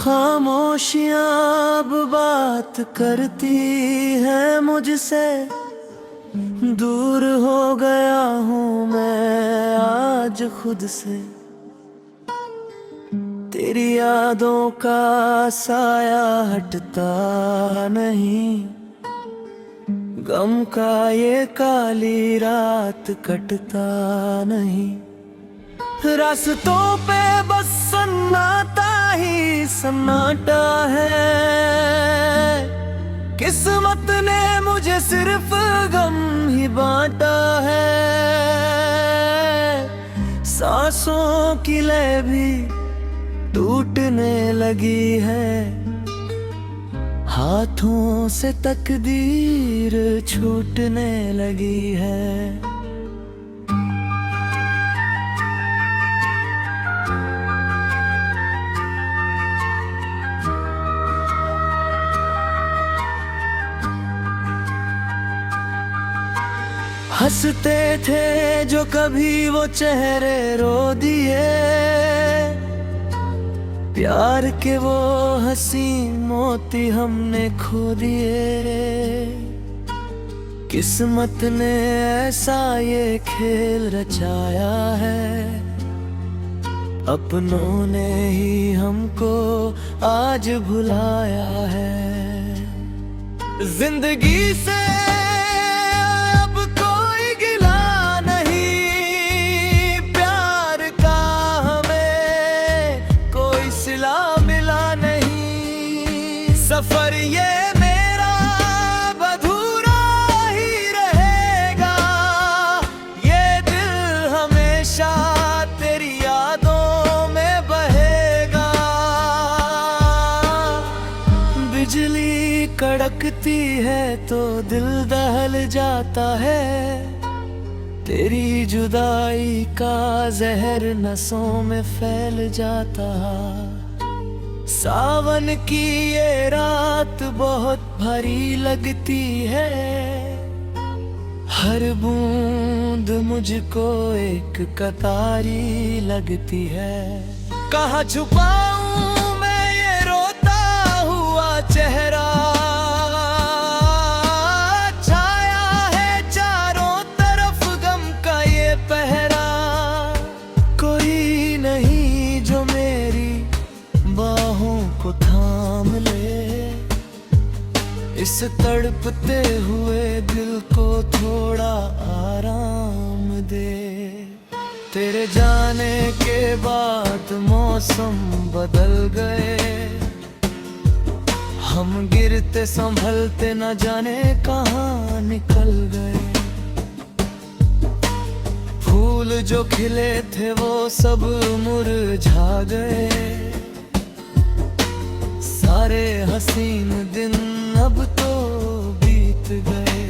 खामोशियाँ अब बात करती है मुझसे, दूर हो गया हूँ मैं आज खुद से। तेरी यादों का साया हटता नहीं, गम का ये काली रात कटता नहीं। रास्तों पे बस सन्नाटा ही सन्नाटा है, किस्मत ने मुझे सिर्फ गम ही बांटा है। सांसों की लय भी टूटने लगी है, हाथों से तकदीर छूटने लगी है। हंसते थे जो कभी वो चेहरे रो दिए, प्यार के वो हंसी मोती हमने खो दिए। किस्मत ने ऐसा ये खेल रचाया है, अपनों ने ही हमको आज भुलाया है। जिंदगी से अब कोई गिला नहीं, प्यार का हमें कोई सिला मिला नहीं। सफर ये मेरा अधूरा ही रहेगा, ये दिल हमेशा तेरी यादों में बहेगा। बिजली कड़कती है तो दिल दहल जाता है, तेरी जुदाई का जहर नसों में फैल जाता। सावन की ये रात बहुत भारी लगती है, हर बूंद मुझको एक कतारी लगती है। कहाँ छुपाऊं मैं ये रोता हुआ चेहरा, छाया है चारों तरफ गम का ये पहरा। कोई नहीं जो मेरी बाहों को थाम ले, इस तड़पते हुए दिल को थोड़ा आराम दे। तेरे जाने के बाद मौसम बदल गए, हम गिरते संभलते न जाने कहाँ निकल गए। फूल जो खिले थे वो सब मुरझा गए, सारे हसीन दिन अब तो बीत गए।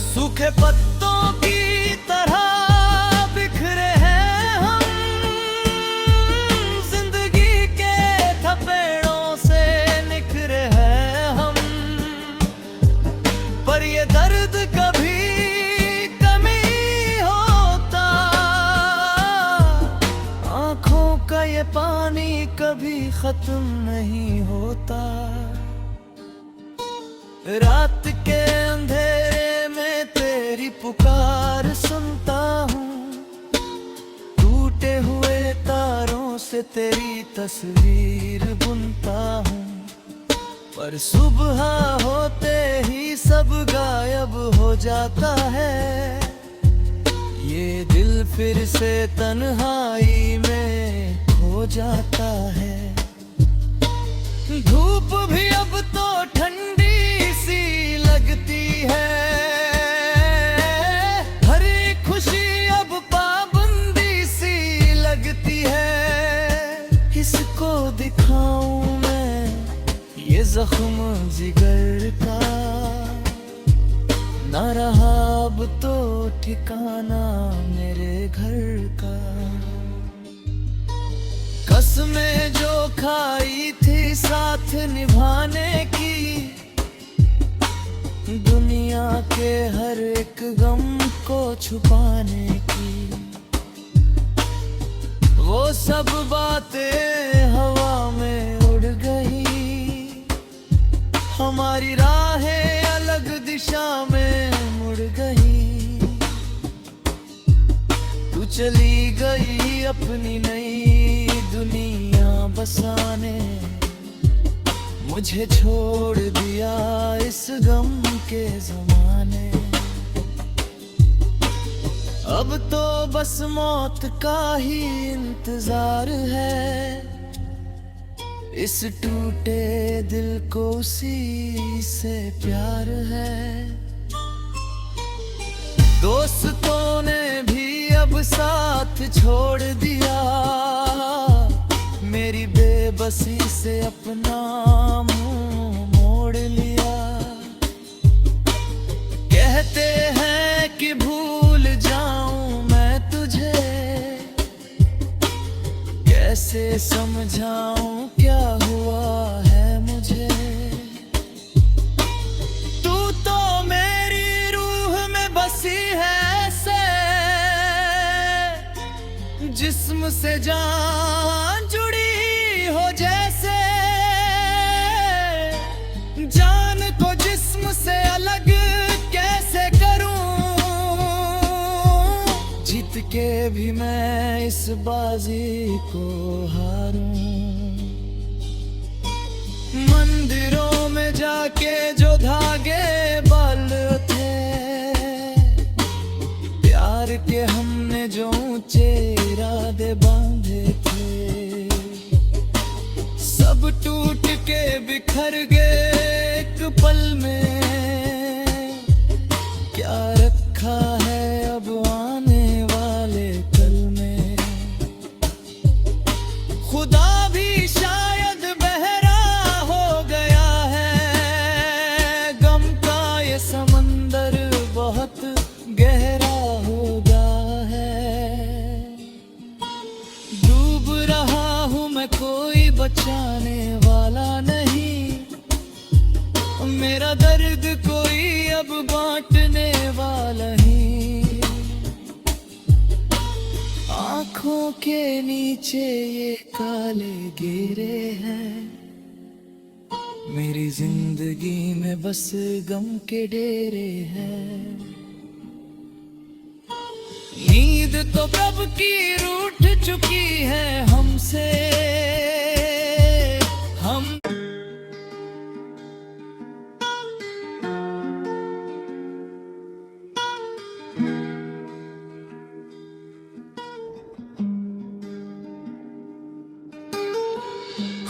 सूखे पत्तों की तरह बिखरे हैं हम, जिंदगी के थपेड़ों से निखरे हैं हम। पर ये दर्द कभी कम ही होता, आंखों का ये पानी कभी खत्म नहीं होता। रात के अंधेरे में तेरी पुकार सुनता हूँ, टूटे हुए तारों से तेरी तस्वीर बुनता हूँ। पर सुबह होते ही सब गायब हो जाता है, ये दिल फिर से तन्हाई में खो जाता है। धूप भी अब तो ठंडी सी लगती है, हर एक खुशी अब पाबंदी सी लगती है। किसको दिखाऊं मैं ये जख्म जिगर का, ना रहा अब तो ठिकाना मेरे घर का। कसमें जो खाई थी साथ निभाने की, दुनिया के हर एक गम को छुपाने की, वो सब बातें हवा में उड़ गई, हमारी राहें अलग दिशा में मुड़ गई। तू चली गई अपनी नई दुनिया बसाने, मुझे छोड़ दिया इस गम के ज़माने। अब तो बस मौत का ही इंतजार है, इस टूटे दिल को उसी से प्यार है। दोस्तों ने भी अब साथ छोड़ दिया, मेरी बेबसी से अपना मुंह मोड़ लिया। कहते हैं कि भूल जाऊं मैं तुझे, कैसे समझाऊं क्या हुआ है मुझे। तू तो मेरी रूह में बसी है ऐसे, जिस्म से जान जुड़ी हो जैसे। जान को जिस्म से अलग कैसे करूं, जीत के भी मैं इस बाजी को हारूं। मंदिरों में जाके जो धागे बाल थे, प्यार के हमने जो ऊंचे इरादे बांधे थे, सब टूट के बिखर गए एक पल में। क्या रखा है अब आने वाले कल में, खुदा भी शायद बहरा हो गया है। गम का ये समंदर बहुत गहरा होगा है। डूब रहा हूँ मैं, कोई बचाने वाला नहीं, मेरा दर्द कोई अब बांटने वाला ही। आंखों के नीचे ये काले घेरे हैं, मेरी जिंदगी में बस गम के डेरे हैं। नींद तो कब की रूठ चुकी है हमसे, हम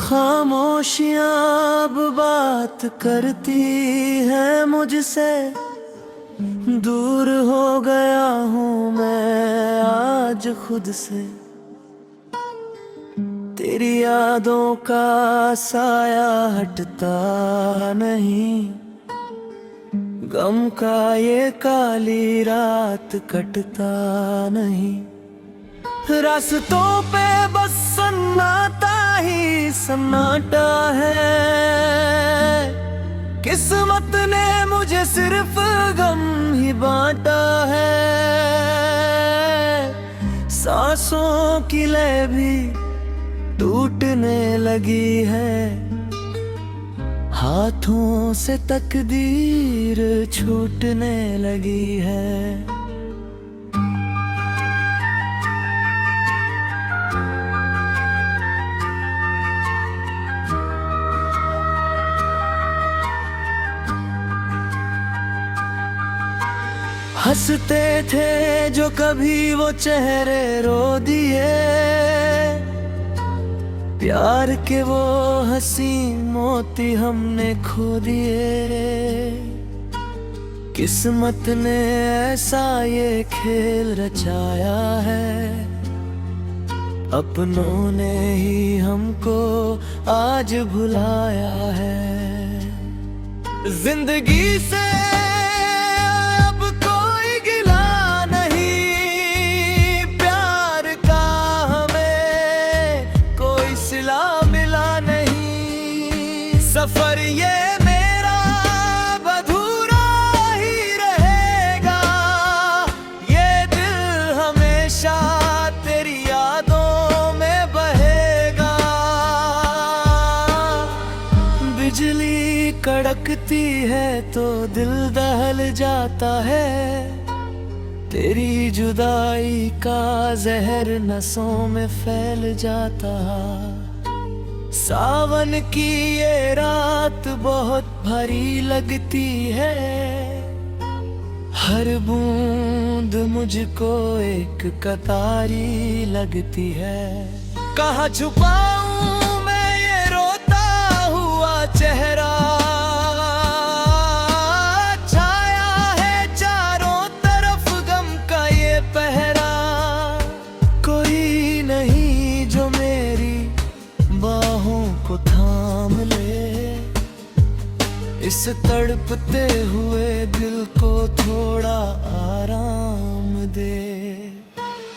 खामोशियाँ अब बात करती है मुझसे। दूर हो गया हूँ मैं आज खुद से, तेरी यादों का साया हटता नहीं। गम का ये काली रात कटता नहीं। रास्तों पे बस सन्नाटा ही सन्नाटा है, किस्मत ने मुझे सिर्फ गम ही बांटा है। सांसों की लय भी टूटने लगी है, हाथों से तकदीर छूटने लगी है। हंसते थे जो कभी वो चेहरे रो दिए, प्यार के वो हंसी मोती हमने खो दिए। किस्मत ने ऐसा ये खेल रचाया है, अपनों ने ही हमको आज भुलाया है। जिंदगी से अब कोई गिला नहीं, प्यार का हमें कोई सिला मिला नहीं। सफर ये मेरा अधूरा ही रहेगा, ये दिल हमेशा तेरी यादों कड़कती है तो दिल दहल जाता है। तेरी जुदाई का जहर नसों में फैल जाता। सावन की ये रात बहुत भारी लगती है। हर बूंद मुझको एक कतारी लगती है। कहाँ छुपाऊं मैं ये रोता हुआ चेहरा। छाया है चारों तरफ गम का ये पहरा। कोई नहीं जो मेरी बाहों को थाम ले। इस तड़पते हुए दिल को थोड़ा आराम दे।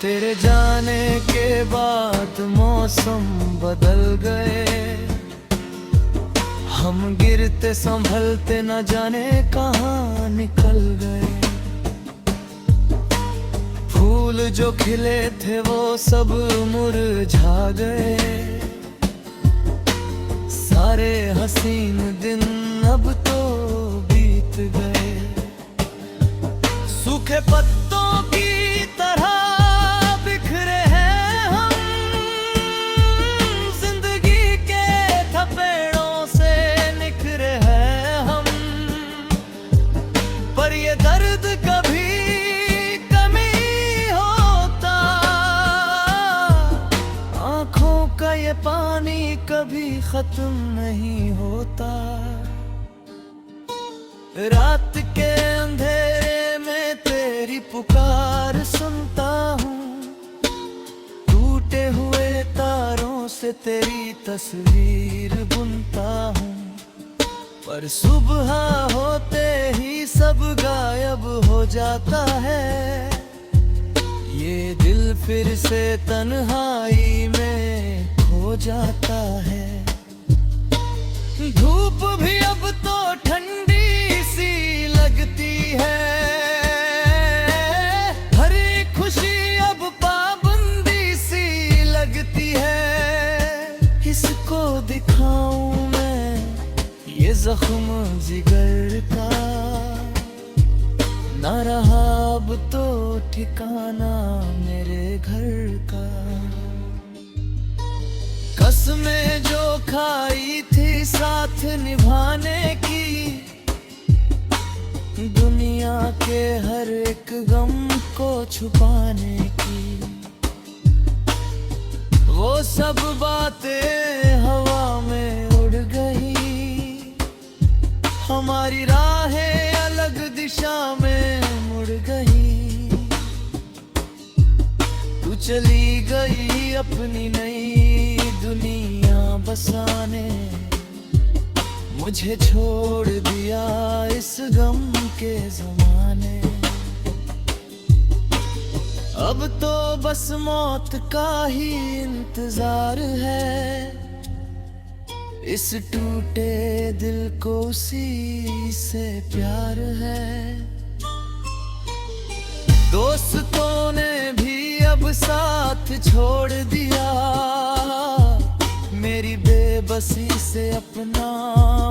तेरे जाने के बाद मौसम बदल गए। हम गिरते संभलते न जाने कहाँ निकल गए। फूल जो खिले थे वो सब मुरझा गए। सारे हसीन दिन अब तो बीत गए। सूखे पत्तों की तरह बिखरे हैं हम। जिंदगी के थपेड़ों से निखरे हैं हम। पर ये दर्द कभी कम नहीं होता। आंखों का ये पानी कभी खत्म नहीं होता। रात के अंधेरे में तेरी पुकार सुनता हूँ। टूटे हुए तारों से तेरी तस्वीर बुनता हूँ। पर सुबह होते ही सब गायब हो जाता है। ये दिल फिर से तन्हाई में खो जाता है। धूप भी अब तो ठंडी सी लगती है। हर एक खुशी अब पाबंदी सी लगती है। किसको दिखाऊं मैं ये जख्म जिगर का। ना रहा अब तो ठिकाना मेरे घर का। कसमें जो खाई थी साथ निभाने की। दुनिया के हर एक गम को छुपाने की। वो सब बातें हवा में उड़ गई। हमारी राहें अलग दिशा में मुड़ गई। तू चली गई अपनी नई दुनिया बसाने। मुझे छोड़ दिया इस गम के ज़माने। अब तो बस मौत का ही इंतजार है। इस टूटे दिल को उसी से प्यार है। दोस्तों ने भी अब साथ छोड़ दिया। मेरी बेबसी से अपना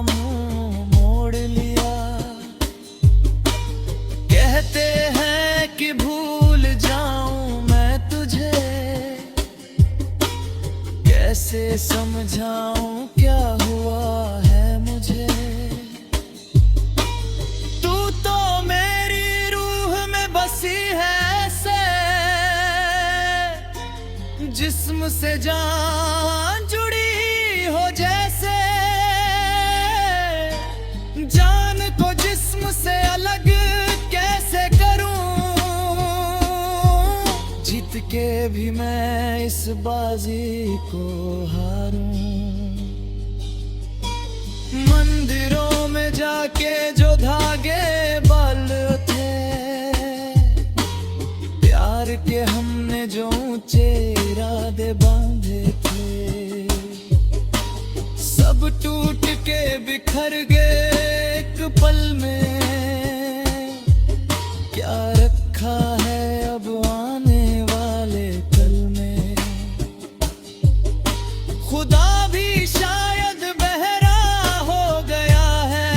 मुंह मोड़ लिया। कहते हैं कि भूल जाऊं मैं तुझे। कैसे समझाऊं क्या हुआ है मुझे। तू तो मेरी रूह में बसी है ऐसे। जिस्म से जान जुड़ी हो जैसे। जान को जिस्म से अलग कैसे करूं। जीत के भी मैं इस बाजी को हारूं। मंदिरों में जाके जो धागे बाल थे। प्यार के हमने जो ऊंचे इरादे बांधे थे। सब टूट के बिखर गए एक पल में। क्या रखा है अब आने वाले कल में। खुदा भी शायद बहरा हो गया है।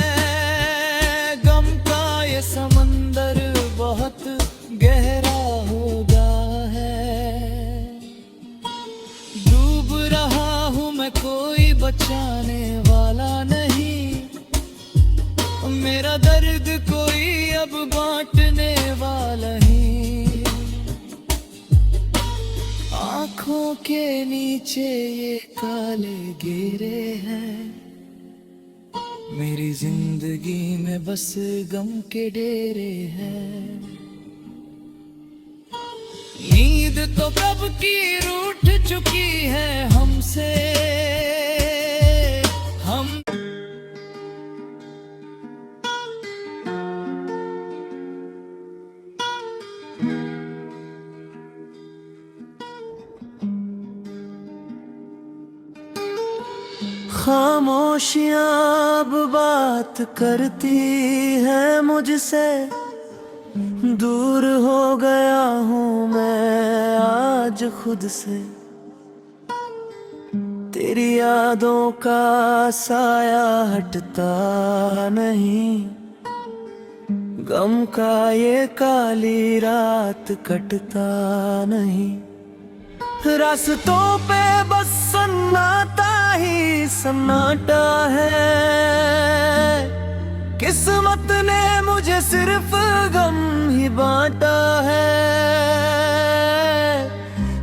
मेरा दर्द कोई अब बांटने वाला ही। आंखों के नीचे ये काले घेरे हैं, मेरी जिंदगी में बस गम के डेरे हैं। नींद तो कब की रूठ चुकी है हमसे, हम खामोशियां अब बात करती है मुझसे, दूर हो गया हूँ मैं आज खुद से। तेरी यादों का साया हटता नहीं, गम का ये काली रात कटता नहीं। रास्तों पे बस सन्नाटा ही सन्नाटा है, किस्मत ने मुझे सिर्फ गम ही बांटा है।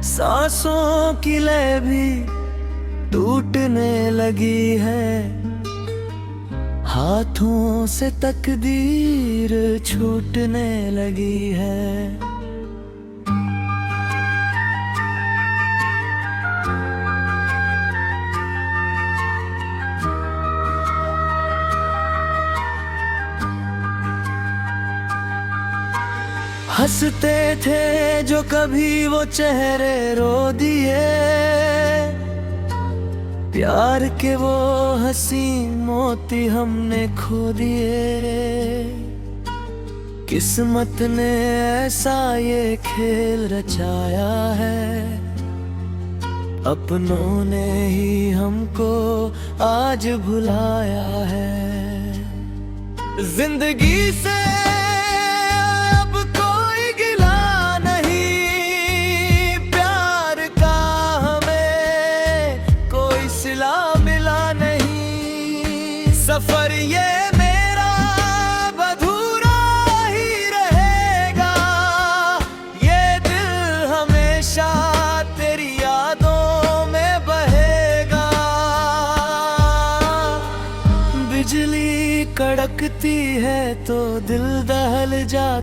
सांसों की लय भी टूटने लगी है, हाथों से तकदीर छूटने लगी है। हंसते थे जो कभी वो चेहरे रो दिए, प्यार के वो हंसी मोती हमने खो दिए। किस्मत ने ऐसा ये खेल रचाया है, अपनों ने ही हमको आज भुलाया है। जिंदगी से सफर ये मेरा अधूरा ही रहेगा, ये दिल हमेशा तेरी यादों में बहेगा। बिजली कड़कती है तो दिल दहल जाता